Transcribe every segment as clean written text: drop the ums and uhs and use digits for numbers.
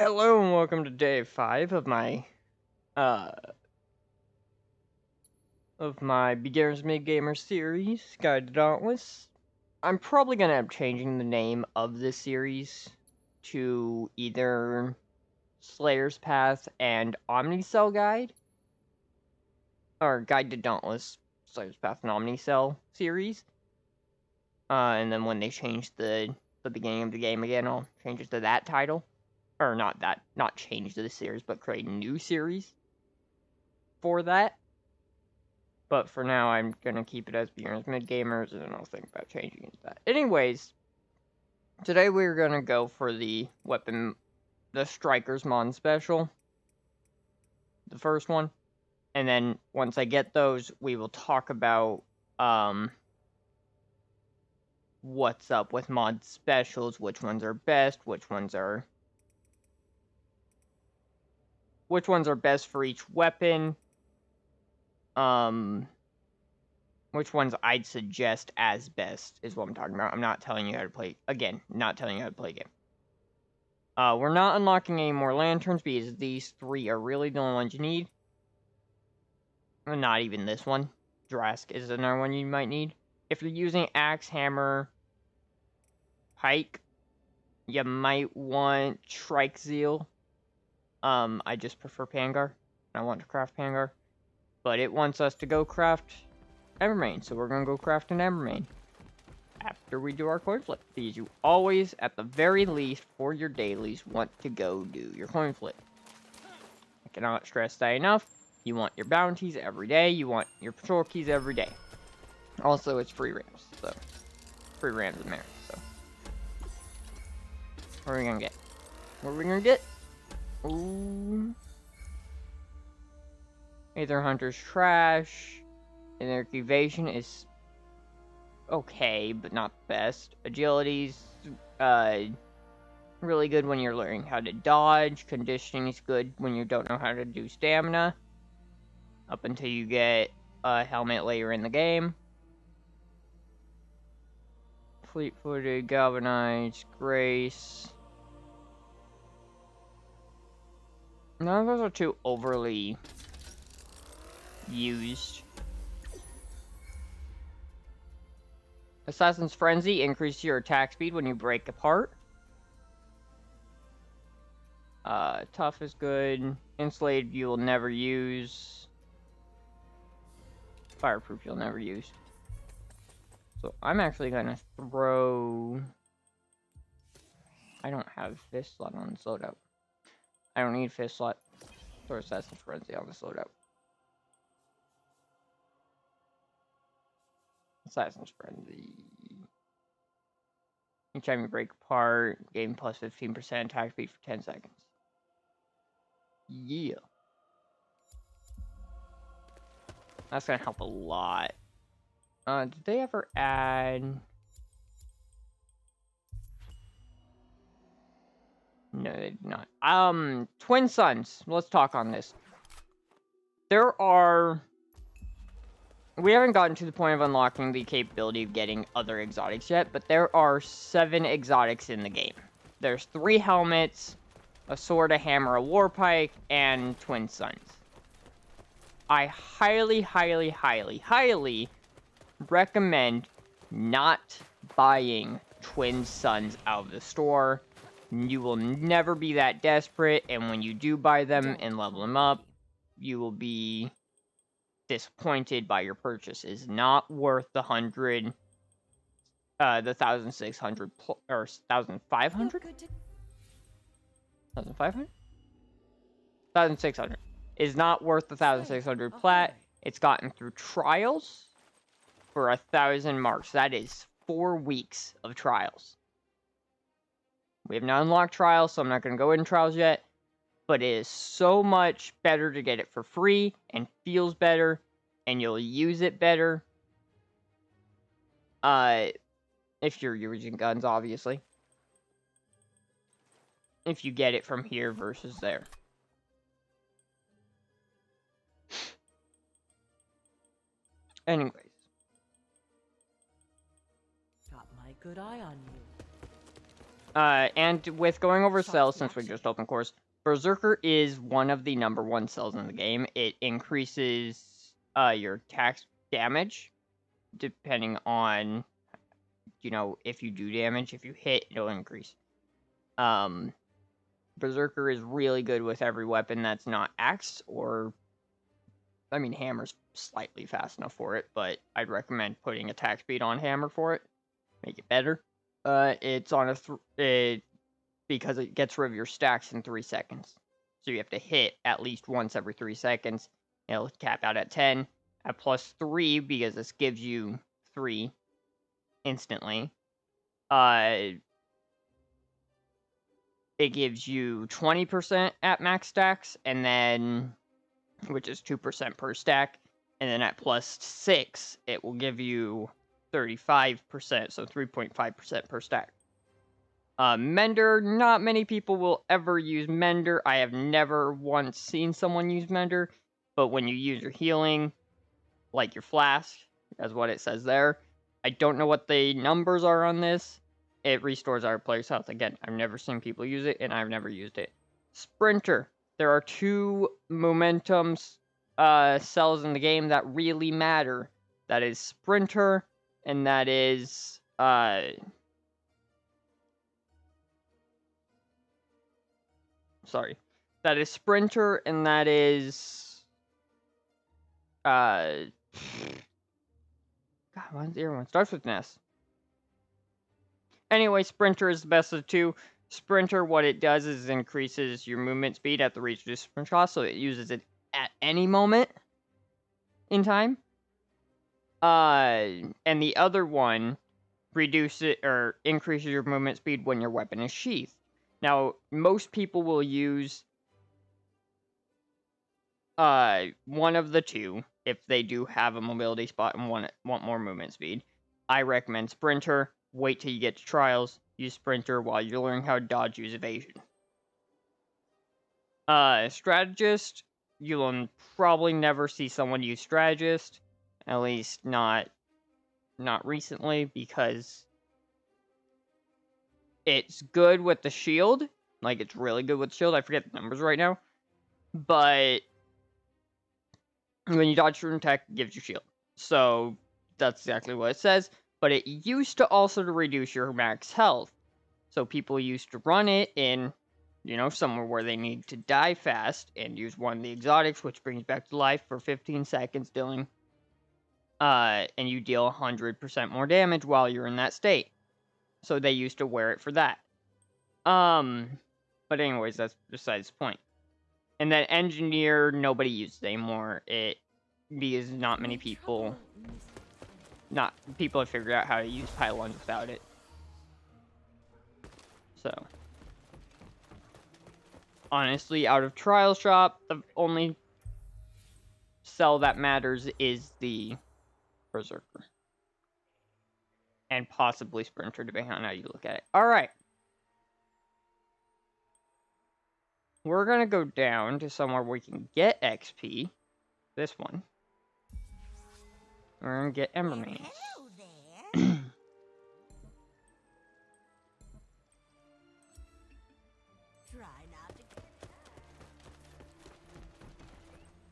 Hello and welcome to day 5 uh of my Beginners Mid Gamer series, Guide to Dauntless. I'm probably gonna end up changing the name of this series to either Slayer's Path and Omnicell Guide, or Guide to Dauntless, Slayer's Path and Omnicell series. And then when they change the beginning of the game again, I'll change it to that title. Or not change the series, but create a new series for that. But for now, I'm gonna keep it as Beginners Mid Gamers, and then I'll think about changing it to that. Anyways, today we're gonna go for the Striker's Mon Special. The first one. And then once I get those, we will talk about what's up with mod specials, which ones are best, which ones are best for each weapon. Which ones I'd suggest as best is what I'm talking about. I'm not telling you how to play, again, not telling you how to play a game. We're not unlocking any more lanterns because these 3 are really the only ones you need. Not even this one. Drask is another one you might need. If you're using axe, hammer, pike, you might want Shrike Zeal. I just prefer Pangar. I want to craft Pangar. But it wants us to go craft Embermane, so we're going to go craft an Embermane after we do our coin flip. Because you always, at the very least, for your dailies, want to go do your coin flip. I cannot stress that enough. You want your bounties every day. You want your patrol keys every day. Also, it's free rams, so free rams and merits. So, what are we gonna get? What are we gonna get? Ooh, Aether Hunter's trash. Energy evasion is okay, but not the best. Agility's really good when you're learning how to dodge. Conditioning is good when you don't know how to do stamina. Up until you get a helmet later in the game. Fleet-footed, galvanized, grace. None of those are too overly used. Assassin's Frenzy increases your attack speed when you break apart. Tough is good. Insulated you will never use. Fireproof you'll never use. So I'm actually gonna throw... I don't have fist slot on this loadout. I don't need fist slot. Throw Assassin's Frenzy on this loadout. Assassin's Frenzy. Each time you break apart, gain plus 15% attack speed for 10 seconds. Yeah. That's gonna help a lot. Did they ever add... No, they did not. Twin Suns. Let's talk on this. There are... We haven't gotten to the point of unlocking the capability of getting other exotics yet, but there are 7 exotics in the game. There's 3 helmets, a sword, a hammer, a warpike, and Twin Suns. I highly, highly, highly, highly recommend not buying Twin Suns out of the store. You will never be that desperate, and when you do buy them and level them up, you will be disappointed by your purchase. Is not worth the 1,600 or 1,500? 1,500? 1,600 is not worth the 1,600 plat. It's gotten through trials for 1,000 marks. That is 4 weeks of trials. We have not unlocked trials, so I'm not going to go in trials yet. But it is so much better to get it for free and feels better, and you'll use it better. If you're using guns, obviously. If you get it from here versus there. Anyways. Got my good eye on you. And with going over cells, since we just opened course, Berserker is one of the #1 cells in the game. It increases your attack damage, depending on, you know, if you do damage. If you hit, it'll increase. Berserker is really good with every weapon that's not axe, or, I mean, hammer's slightly fast enough for it, but I'd recommend putting attack speed on hammer for it. Make it better. It's on because it gets rid of your stacks in 3 seconds. So you have to hit at least once every 3 seconds. It'll cap out at 10. At +3, because this gives you 3 instantly. It gives you 20% at max stacks, and then, which is 2% per stack. And then at +6, it will give you 35%, so 3.5% per stack. Mender, not many people will ever use Mender. I have never once seen someone use Mender, but when you use your healing, like your flask, as what it says there, I don't know what the numbers are on this. It restores our player's health. Again, I've never seen people use it, and I've never used it. Sprinter. There are 2 momentum cells in the game that really matter. That is Sprinter, and that is that is Sprinter, and that is God, why does everyone starts with an S? Anyway, Sprinter is the best of the 2. Sprinter, what it does is increases your movement speed at the reach of the sprint cost, so it uses it at any moment in time. And the other one increases your movement speed when your weapon is sheathed. Now, most people will use one of the 2 if they do have a mobility spot and want more movement speed. I recommend Sprinter. Wait till you get to trials. Use Sprinter while you're learning how to dodge, use evasion. Strategist. You'll probably never see someone use Strategist. At least not recently, because it's good with the shield. Like, it's really good with the shield. I forget the numbers right now. But when you dodge through an attack, it gives you shield. So that's exactly what it says. But it used to also to reduce your max health. So people used to run it in, you know, somewhere where they need to die fast and use one of the exotics, which brings back to life for 15 seconds, dealing and you deal 100% more damage while you're in that state. So they used to wear it for that. But anyways, that's besides the point. And then engineer, nobody uses it anymore. Because not many people have figured out how to use pylons without it. So, honestly, out of Trial Shop, the only cell that matters is the Berserker. And possibly Sprinter, depending on how you look at it. Alright. We're gonna go down to somewhere where we can get XP. This one. We're gonna get Ember Mains.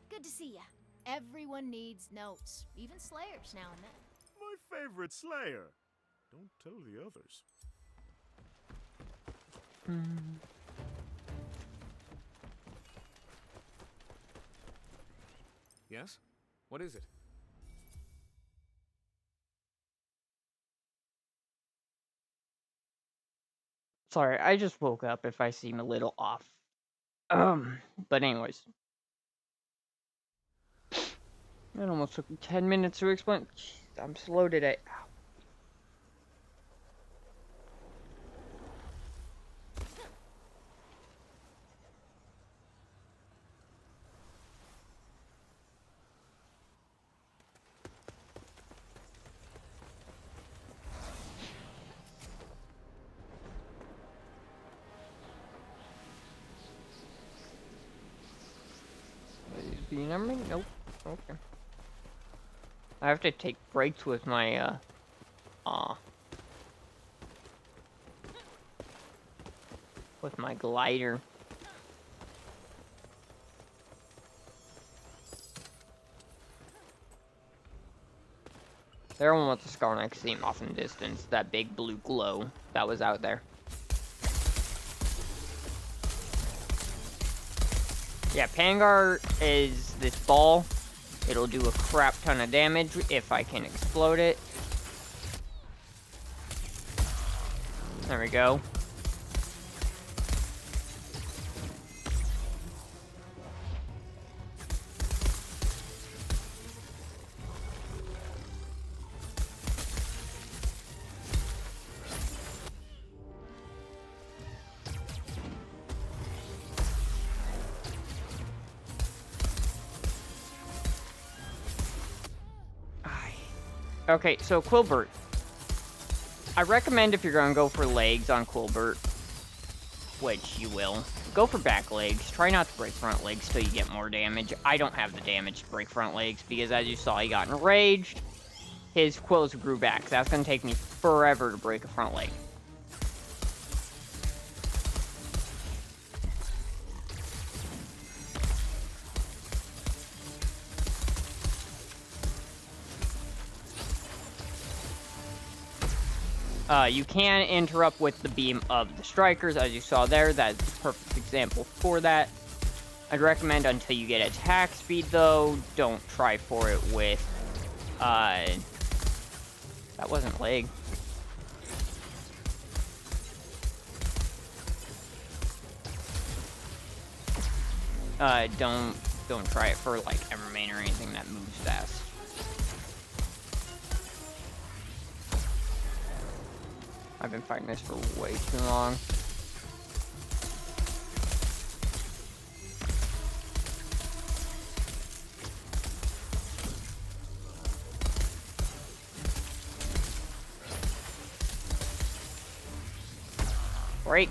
Good to see ya. Everyone needs notes, even Slayers now and then. My favorite Slayer. Don't tell the others. Yes? What is it? Sorry, I just woke up if I seem a little off. But anyways. It almost took me 10 minutes to explain. Jeez, I'm slow today. Ow. Being on me? Nope. Okay. I have to take breaks with my, with my glider. Everyone wants the scar, and I can see him off in the distance. That big blue glow that was out there. Yeah, Pangar is this ball. It'll do a crap ton of damage if I can explode it. There we go. Okay, so Quilbert. I recommend if you're going to go for legs on Quilbert, which you will, go for back legs. Try not to break front legs till you get more damage. I don't have the damage to break front legs because, as you saw, he got enraged. His quills grew back, so that's going to take me forever to break a front leg. You can interrupt with the beam of the strikers, as you saw there. That's the perfect example for that. I'd recommend until you get attack speed, though, don't try for it with, that wasn't leg. Don't try it for, like, Evermane or anything that moves fast. I've been fighting this for way too long. Break.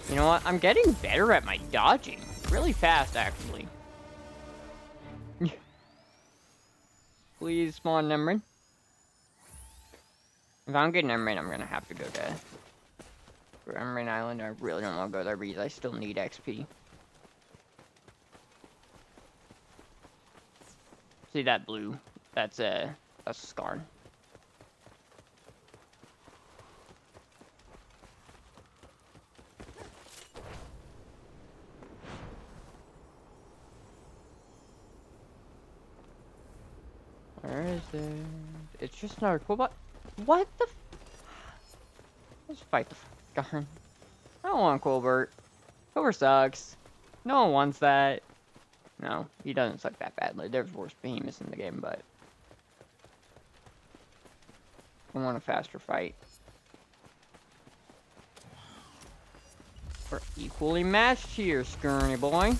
You know what? I'm getting better at my dodging. Really fast, actually. Please spawn Nemrin. If I don't get Nemrin, I'm gonna have to go to Nemrin Island. I really don't want to go there because I still need XP. See that blue? That's a scar. Where is it? It's just another Quillbot. What the f— let's fight the f— gun. I don't want Quilbert. Quilbert sucks. No one wants that. No, he doesn't suck that badly. There's worse behemoths in the game, but I want a faster fight. We're equally matched here, Skirny boy.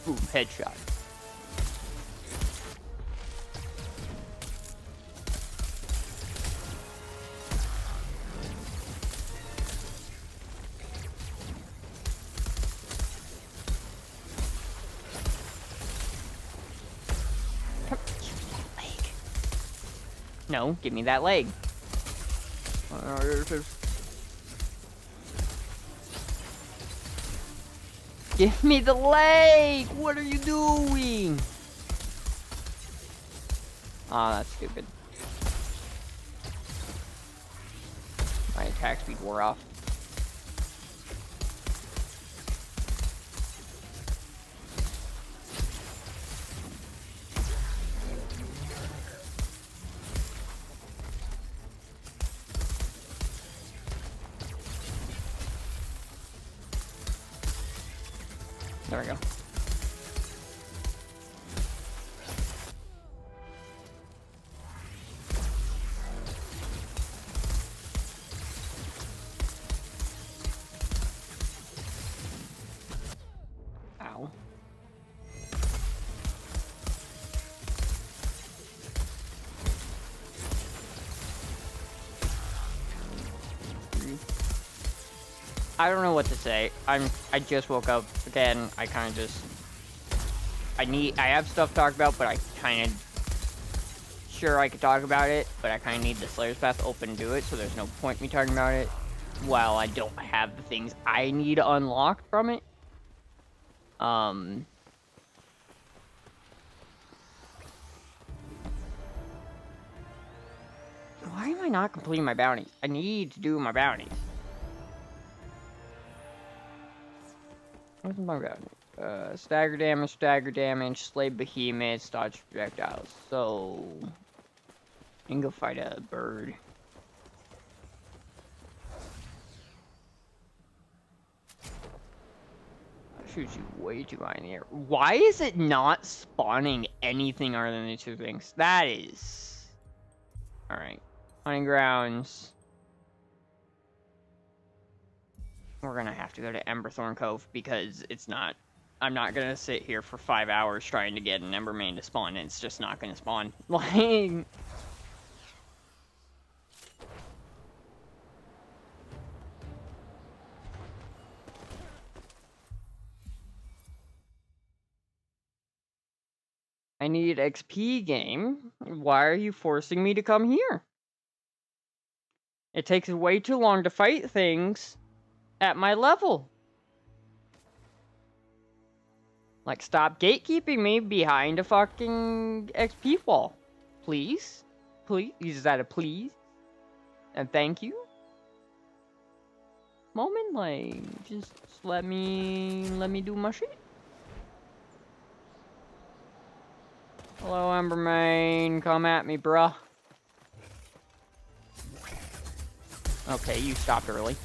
Boom, headshot. No, give me that leg. Give me the leg! What are you doing? Aw, that's stupid. My attack speed wore off. There we go. Ow. I don't know what to say. I just woke up again. I kind of just I have stuff to talk about, but I kind of sure I could talk about it, but I kind of need the Slayer's Path open to do it, so there's no point me talking about it while I don't have the things I need unlocked from it. Why am I not completing my bounties? I need to do my bounties. What's my bounty? Stagger damage, slay behemoths, dodge projectiles. So, you can go fight a bird. That shoots you way too high in the air. Why is it not spawning anything other than these two things? That is... Alright. Hunting grounds. We're gonna have to go to Emberthorn Cove because it's not... I'm not gonna sit here for 5 hours trying to get an Embermane to spawn. It's just not gonna spawn. Like... I need XP, game. Why are you forcing me to come here? It takes way too long to fight things at my level. Like, stop gatekeeping me behind a fucking XP wall. Please? Please? Is that a please? And thank you? Moment, like, just let me do my shit. Hello, Embermane. Come at me, bruh. Okay, you stopped early.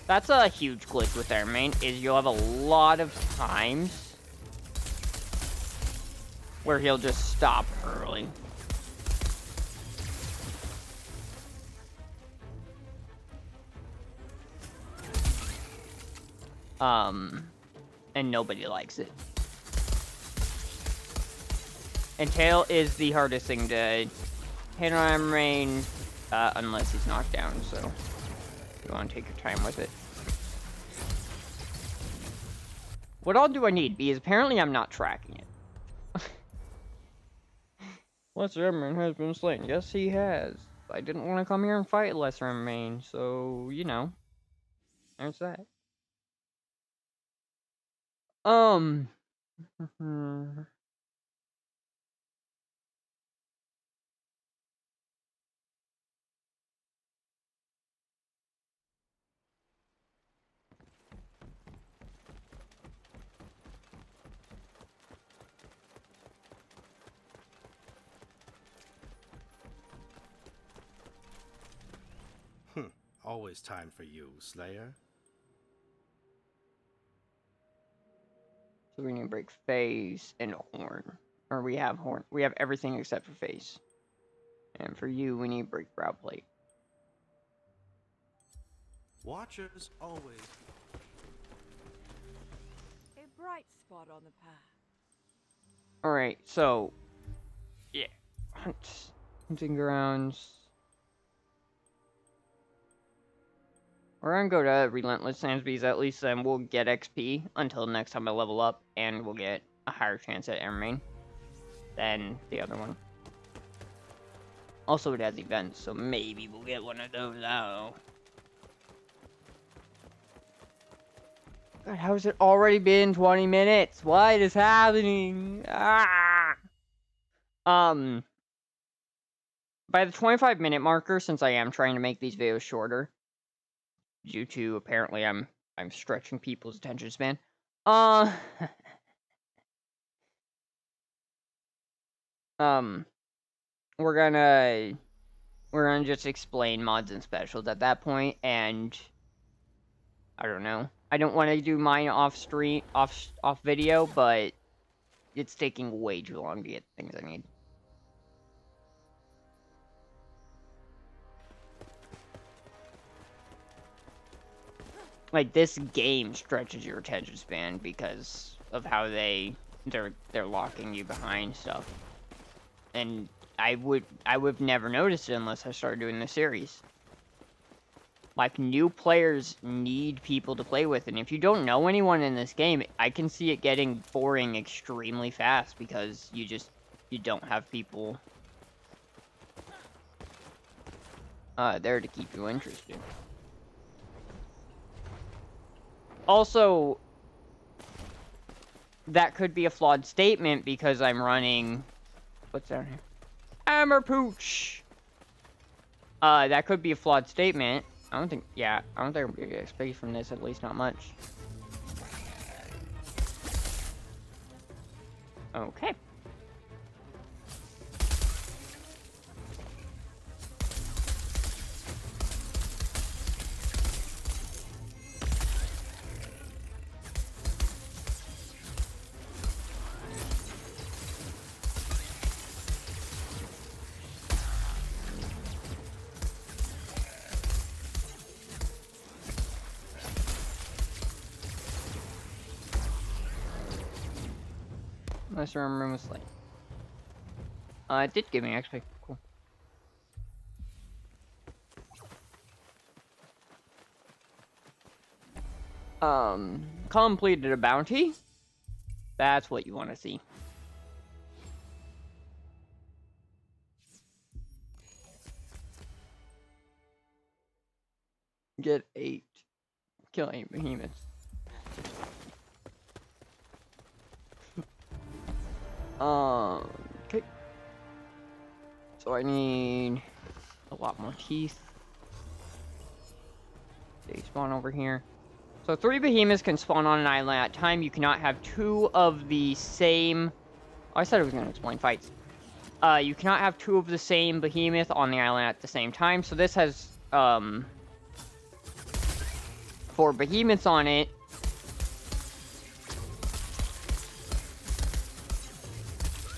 That's a huge glitch with Embermane, is you'll have a lot of times where he'll just stop early. And nobody likes it. And tail is the hardest thing to hit on Embermane, unless he's knocked down, so you want to take your time with it. What all do I need? Because apparently I'm not tracking it. Lesser Embermane has been slain. Yes, he has. I didn't want to come here and fight Lesser Embermane, so, you know. There's that. Always time for you, Slayer. So we need to break phase and horn. Or we have horn. We have everything except for phase. And for you, we need to break brow plate. Watchers always. A bright spot on the path. Alright, so... yeah. Hunting grounds. We're gonna go to Relentless Sands because at least then we'll get XP until next time I level up, and we'll get a higher chance at Embermane than the other one. Also, it has events, so maybe we'll get one of those out. God, how has it already been 20 minutes? What is happening? Ah! By the 25-minute marker, since I am trying to make these videos shorter, due to apparently I'm stretching people's attention span. We're gonna just explain mods and specials at that point, and I don't know. I don't want to do mine off video, but it's taking way too long to get things I need. Like, this game stretches your attention span because of how they're locking you behind stuff. And I would have never noticed it unless I started doing the series. Like, new players need people to play with, and if you don't know anyone in this game, I can see it getting boring extremely fast because you don't have people there to keep you interested. Also, that could be a flawed statement because I'm running... What's down here? Hammer Pooch! That could be a flawed statement. I don't think I'm gonna get XP from this, at least not much. Okay. Unless your room was late. It did give me XP. Cool. Completed a bounty. That's what you want to see. Get 8. Kill 8 behemoths. Okay. So I need a lot more teeth. They spawn over here. So 3 behemoths can spawn on an island at a time. You cannot have 2 of the same... Oh, I said I was going to explain fights. You cannot have 2 of the same behemoth on the island at the same time. So this has, 4 behemoths on it.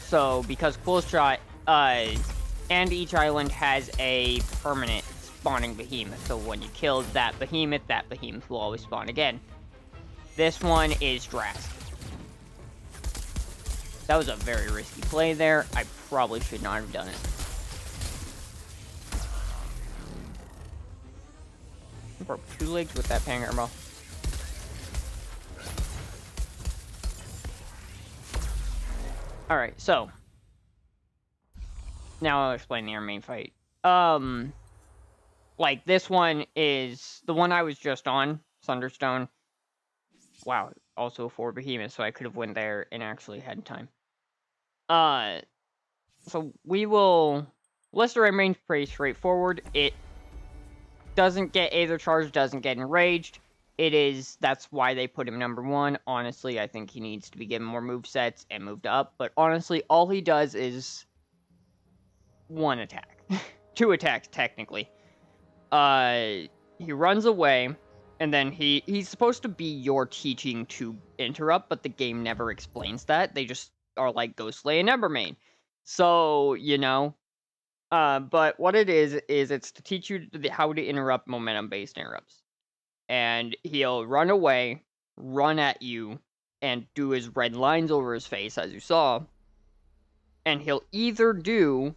So, because Cool Shot, and each island has a permanent spawning behemoth. So when you kill that behemoth will always spawn again. This one is drastic. That was a very risky play there. I probably should not have done it. I broke 2 legs with that Pangar Ball. Alright, so. Now I'll explain our main fight. Like, this one is the one I was just on, Thunderstone. Wow, also 4 behemoths, so I could have went there and actually had time. So we will... Lister remains pretty straightforward. It doesn't get Aether Charge, doesn't get Enraged. That's why they put him number 1. Honestly, I think he needs to be given more movesets and moved up. But honestly, all he does is 1 attack. 2 attacks, technically. He runs away, and then he's supposed to be your teaching to interrupt, but the game never explains that. They just are like, go slay an Embermane. So, you know. But what it is it's to teach you how to interrupt momentum-based interrupts. And he'll run away, run at you, and do his red lines over his face, as you saw. And he'll either do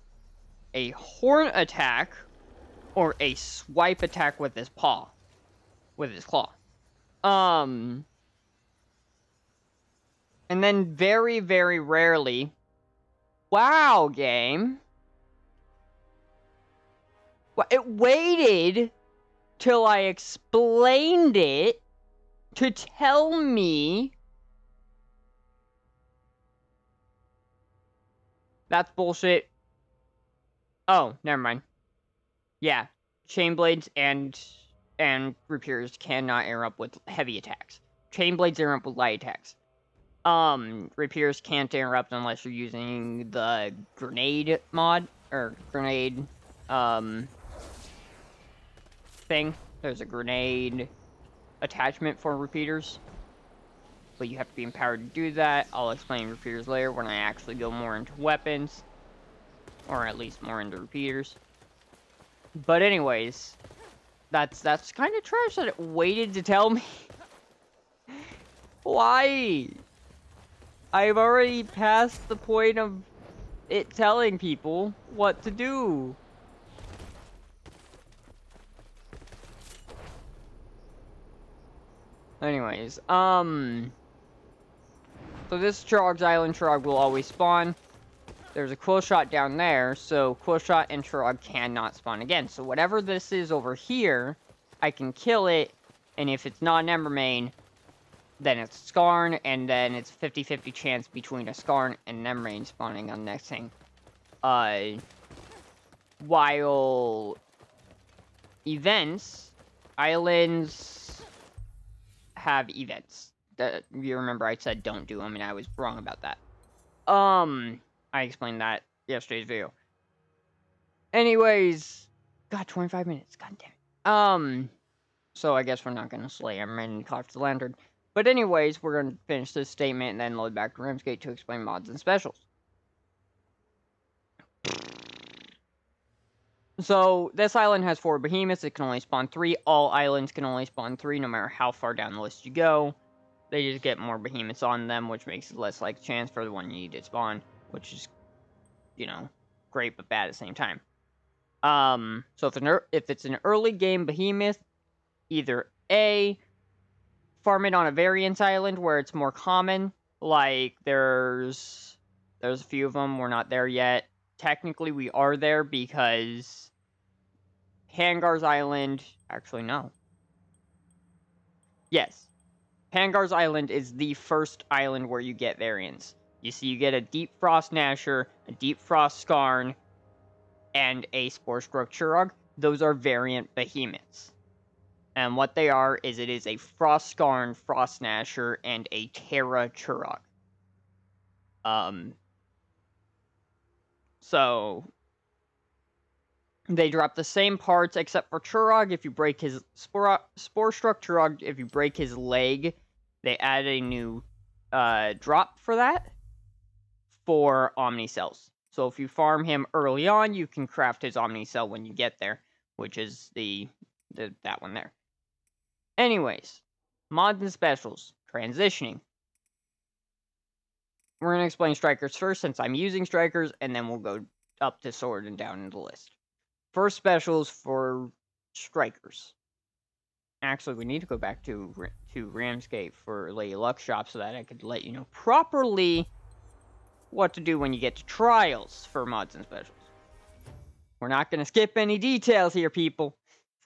a horn attack or a swipe attack with his paw. With his claw. And then very, very rarely... Wow, game! It waited till I explained it to tell me... That's bullshit. Oh, never mind. Yeah, Chain Blades and Rapiers cannot interrupt with heavy attacks. Chain Blades interrupt with light attacks. Rapiers can't interrupt unless you're using the grenade mod, or grenade, thing. There's a grenade attachment for repeaters. But you have to be empowered to do that. I'll explain repeaters later when I actually go more into weapons. Or at least more into repeaters. But anyways, that's kind of trash that it waited to tell me. Why? I've already passed the point of it telling people what to do. Anyways, so this Trog's Island Trog will always spawn. There's a Quill Shot down there, so Quill Shot and Trog cannot spawn again. So whatever this is over here, I can kill it, and if it's not an Embermane, then it's Skarn, and then it's 50-50 chance between a Skarn and an Embermane spawning on the next thing. While events, islands have events. You remember I said don't do them, and I was wrong about that. I explained that yesterday's video. Anyways, God, 25 minutes. God damn it. So I guess we're not gonna slay Embermane and collect the lantern. But anyways, we're gonna finish this statement and then load back to Ramsgate to explain mods and specials. So, this island has 4 behemoths. It can only spawn 3. All islands can only spawn 3, no matter how far down the list you go. They just get more behemoths on them, which makes it less like chance for the one you need to spawn, which is, you know, great but bad at the same time. So if it's an early game behemoth, either A, farm it on a variance island where it's more common, like there's a few of them. We're not there yet. Technically, we are there because Pangar's Island... Actually, no. Yes. Pangar's Island is the first island where you get variants. You see, you get a Deep Frost Gnasher, a Deep Frost Skarn, and a Spore Stroke Churog. Those are variant behemoths. And what they are is it is a Frost Skarn, Frost Gnasher, and a Terra Churog. So they drop the same parts except for Churog. If you break his Spore Struck Churog, if you break his leg, they add a new drop for that for Omnicells. So if you farm him early on, you can craft his Omnicell when you get there, which is that one there. Anyways, mods and specials. Transitioning. We're going to explain Strikers first, since I'm using Strikers, and then we'll go up to Sword and down in the list. First specials for Strikers. Actually, we need to go back to Ramsgate for Lady Luck Shop so that I could let you know properly what to do when you get to Trials for mods and specials. We're not going to skip any details here, people.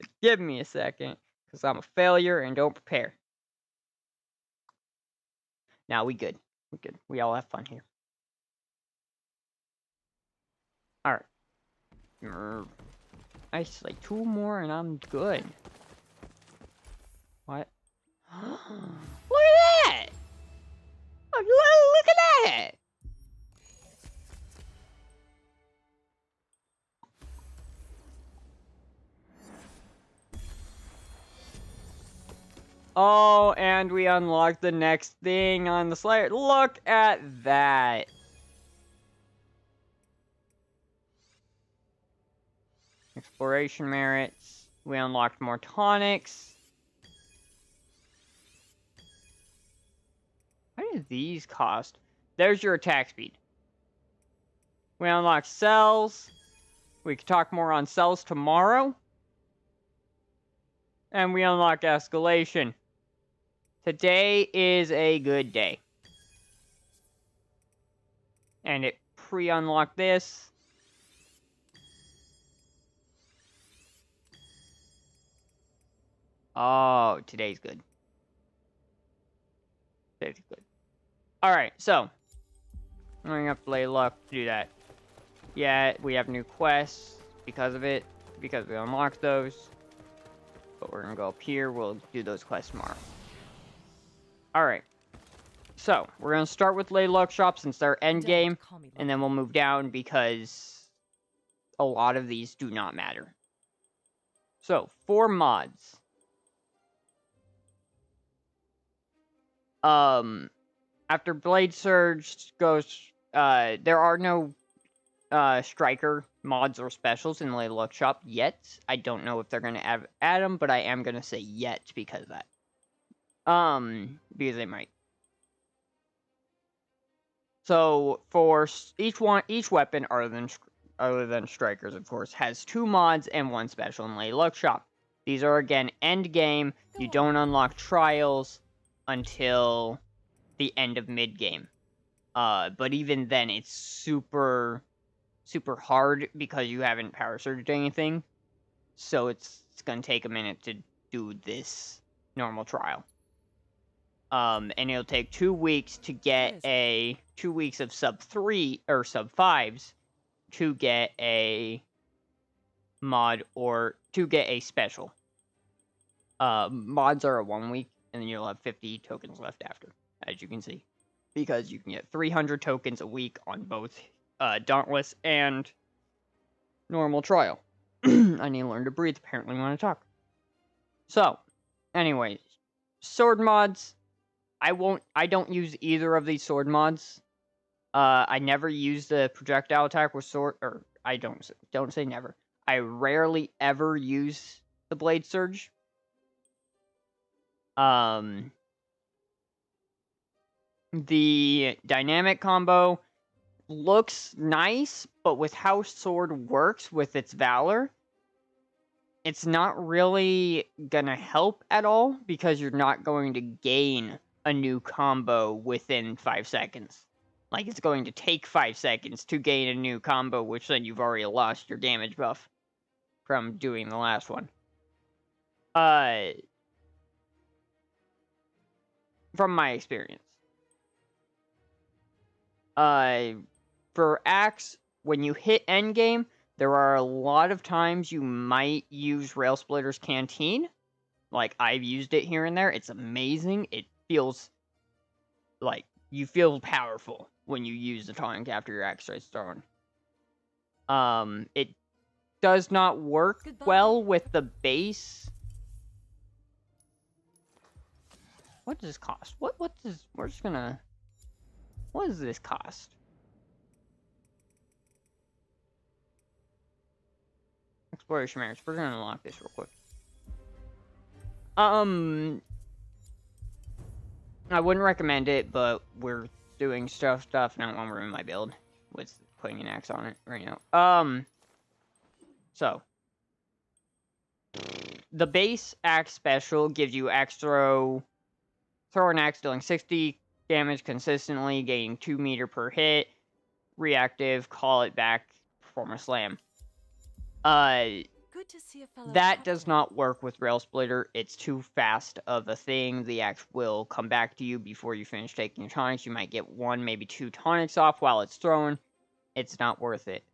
So give me a second, because I'm a failure and don't prepare. Now we good. We good. We all have fun here. Alright. Nice, like 2 more and I'm good. What? Look at that! Look at that! Oh, and we unlocked the next thing on the Slayer. Look at that! Exploration merits. We unlocked more tonics. How do these cost? There's your attack speed. We unlocked cells. We can talk more on cells tomorrow. And we unlock escalation. Today is a good day. And it pre-unlocked this. Oh, today's good. Today's good. Alright, so. I'm going to have to lay luck to do that. Yeah, we have new quests because of it. Because we unlocked those. But we're going to go up here. We'll do those quests tomorrow. Alright. So, we're going to start with Lady Luck Shop since they're endgame. And then we'll move down because a lot of these do not matter. So, 4 mods. After Blade Surge goes, there are no Striker mods or specials in Lady Luck Shop yet. I don't know if they're going to add them, but I am going to say yet because of that. Because they might. So, for each weapon, other than Strikers, of course, has 2 mods and 1 special in Lady Luck Shop. These are, again, end game. You don't unlock trials until the end of mid game. But even then, it's super hard because you haven't power surged anything. So it's gonna take a minute to do this normal trial. And it'll take 2 weeks to get 2 weeks of sub 3 or sub 5s to get a mod or to get a special. Mods are a 1 week, and then you'll have 50 tokens left after, as you can see. Because you can get 300 tokens a week on both Dauntless and normal trial. I need to learn to breathe, apparently, when I talk. So, anyways, sword mods. I don't use either of these sword mods. I never use the projectile attack with sword, or I don't say never. I rarely ever use the blade surge. The dynamic combo looks nice, but with how sword works with its valor, it's not really gonna help at all because you're not going to gain a new combo within 5 seconds. Like, it's going to take 5 seconds to gain a new combo, which then you've already lost your damage buff from doing the last one. From my experience. For Axe, when you hit endgame, there are a lot of times you might use Rail Splitter's Canteen. Like, I've used it here and there. It's amazing. It feels like you feel powerful when you use the tonic after your axe strikes thrown. It does not work well with the base. What does this cost? What does this cost? Exploration Marriage. We're gonna unlock this real quick. I wouldn't recommend it, but we're doing stuff, not one room in my build with putting an axe on it right now. So the base axe special gives you axe throw an axe dealing 60 damage consistently, gaining 2 meter per hit, reactive, call it back, perform a slam. Good to see a fellow That does not work with Rail Splitter. It's too fast of a thing. The axe will come back to you before you finish taking your tonics. You might get 1, maybe 2 tonics off while it's thrown. It's not worth it.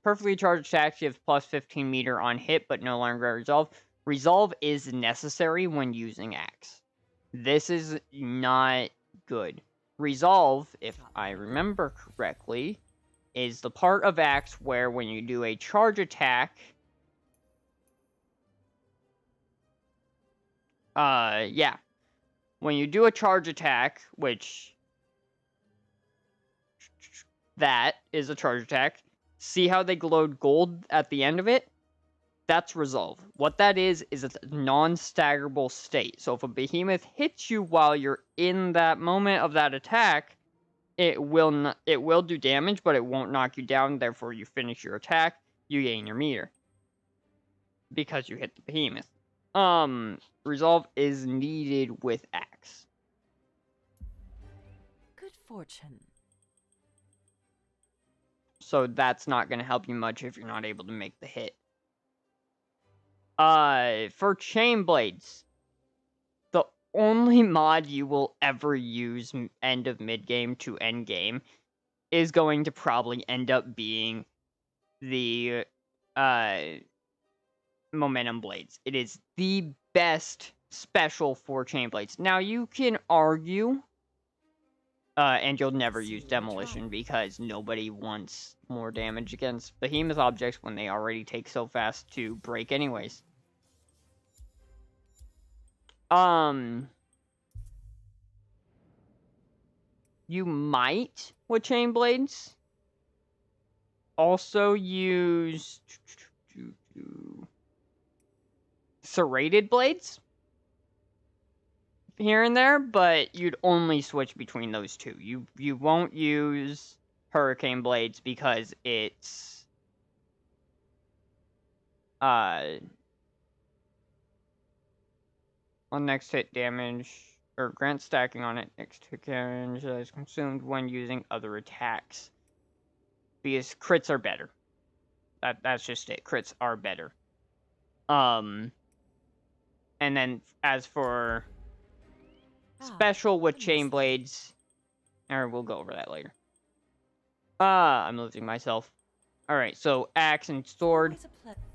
Perfectly charged attacks gives plus 15 meter on hit, but no longer resolve. Resolve is necessary when using axe. This is not good. Resolve, if I remember correctly, is the part of axe where when you do a charge attack, when you do a charge attack, which that is a charge attack, see how they glowed gold at the end of it? That's resolve. What that is it's a non-staggerable state. So if a behemoth hits you while you're in that moment of that attack, it will do damage, but it won't knock you down. Therefore, you finish your attack, you gain your meter because you hit the behemoth. Resolve is needed with axe. Good fortune. So that's not going to help you much if you're not able to make the hit. For chain blades, the only mod you will ever use end of mid game to end game is going to probably end up being the momentum blades. It is the best special for chain blades. Now you can argue, and you'll never use demolition because nobody wants more damage against behemoth objects when they already take so fast to break anyways. You might, with chain blades, also use serrated blades here and there, but you'd only switch between those two. You won't use hurricane blades because it's On next hit damage, or grant stacking on it next hit damage that is consumed when using other attacks. Because crits are better. That's just it. Crits are better. And then as for special with chain blades, or we'll go over that later. I'm losing myself. Alright, so axe and sword.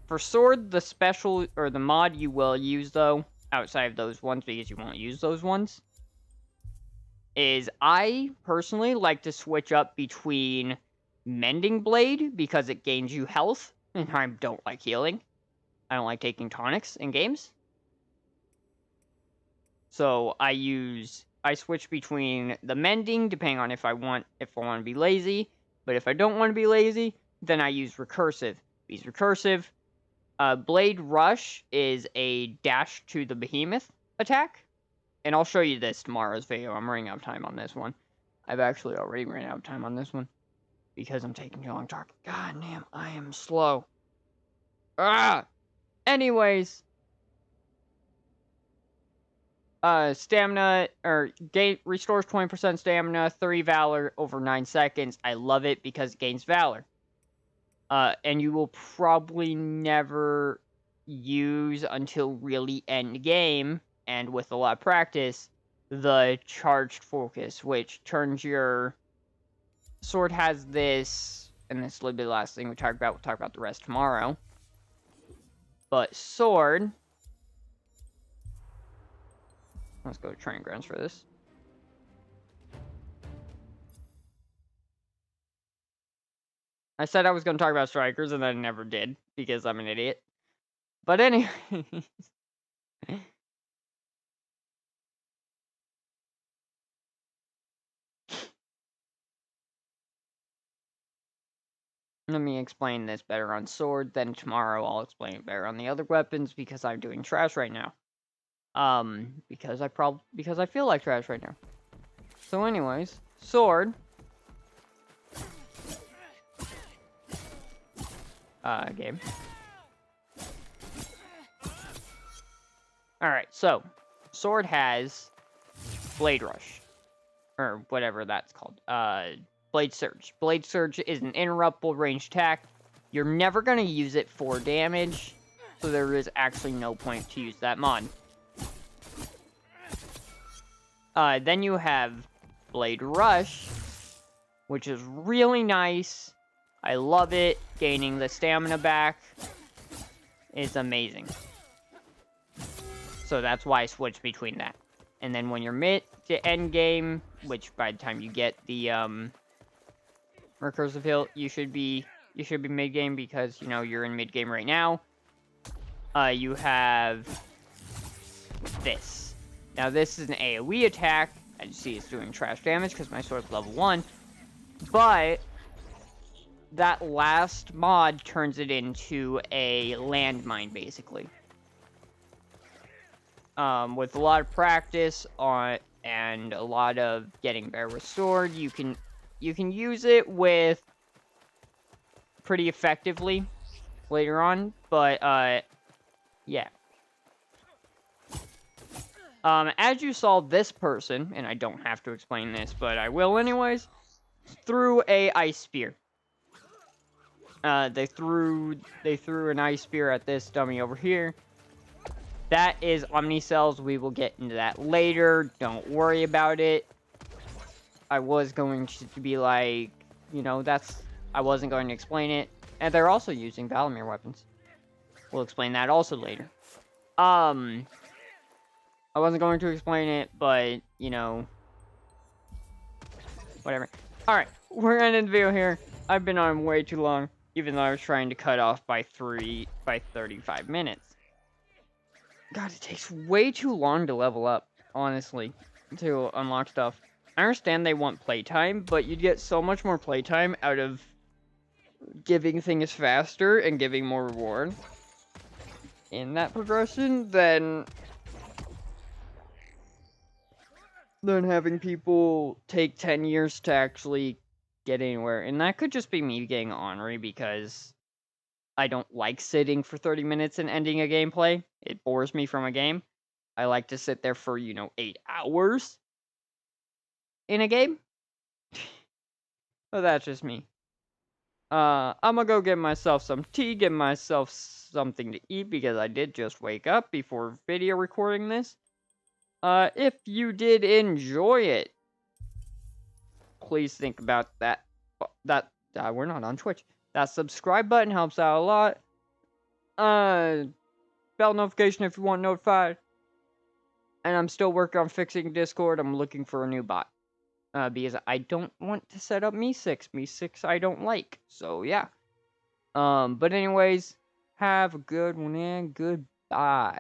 For sword, the special, or the mod you will use, though, outside of those ones, because you won't use those ones, is I personally like to switch up between Mending Blade, because it gains you health, and I don't like healing. I don't like taking tonics in games. So I switch between the Mending, depending on if I want to be lazy, but if I don't want to be lazy, then I use Recursive. Because Recursive, Blade Rush is a dash to the behemoth attack. And I'll show you this tomorrow's video. I'm running out of time on this one. I've actually already ran out of time on this one. Because I'm taking too long talking. God damn, I am slow. Anyways. Stamina, or restores 20% stamina, 3 Valor over 9 seconds. I love it because it gains Valor. And you will probably never use until really end game, and with a lot of practice, the Charged Focus, which turns your sword has this, and this will be the last thing we talk about. We'll talk about the rest tomorrow. But sword, let's go to training grounds for this. I said I was going to talk about strikers, and then I never did, because I'm an idiot. But anyways. Let me explain this better on sword, then tomorrow I'll explain it better on the other weapons, because I'm doing trash right now. Because I feel like trash right now. So anyways, sword. Game. Alright, so, sword has Blade Rush. Or whatever that's called. Blade Surge. Blade Surge is an interruptible range attack. You're never going to use it for damage, so there is actually no point to use that mod. Then you have Blade Rush, which is really nice. I love it. Gaining the stamina back is amazing. So that's why I switched between that. And then when you're mid to end game, which by the time you get the recursive heal, you should be mid game, because you know you're in mid game right now. You have this. Now this is an AoE attack. As you see, it's doing trash damage because my sword's level 1. But that last mod turns it into a landmine, basically. With a lot of practice and a lot of getting better with sword, you can use it with pretty effectively later on. But yeah. As you saw, this person, and I don't have to explain this, but I will anyways, threw a ice spear. They threw an ice spear at this dummy over here. That is Omnicells. We will get into that later. Don't worry about it. I was going to be like, you know, I wasn't going to explain it. And they're also using Valamir weapons. We'll explain that also later. I wasn't going to explain it, but, you know, whatever. Alright, we're ending the video here. I've been on way too long, even though I was trying to cut off by 35 minutes. God, it takes way too long to level up, honestly, to unlock stuff. I understand they want playtime, but you'd get so much more playtime out of giving things faster and giving more reward in that progression than having people take 10 years to actually get anywhere. And that could just be me getting ornery, because I don't like sitting for 30 minutes and ending a gameplay. It bores me from a game. I like to sit there for, 8 hours in a game. But that's just me. I'm gonna go get myself some tea, get myself something to eat because I did just wake up before video recording this. If you did enjoy it, please think about that. We're not on Twitch. That subscribe button helps out a lot. Bell notification if you want notified. And I'm still working on fixing Discord. I'm looking for a new bot. Because I don't want to set up Me6. Me6 I don't like. So yeah. But anyways, have a good one and goodbye.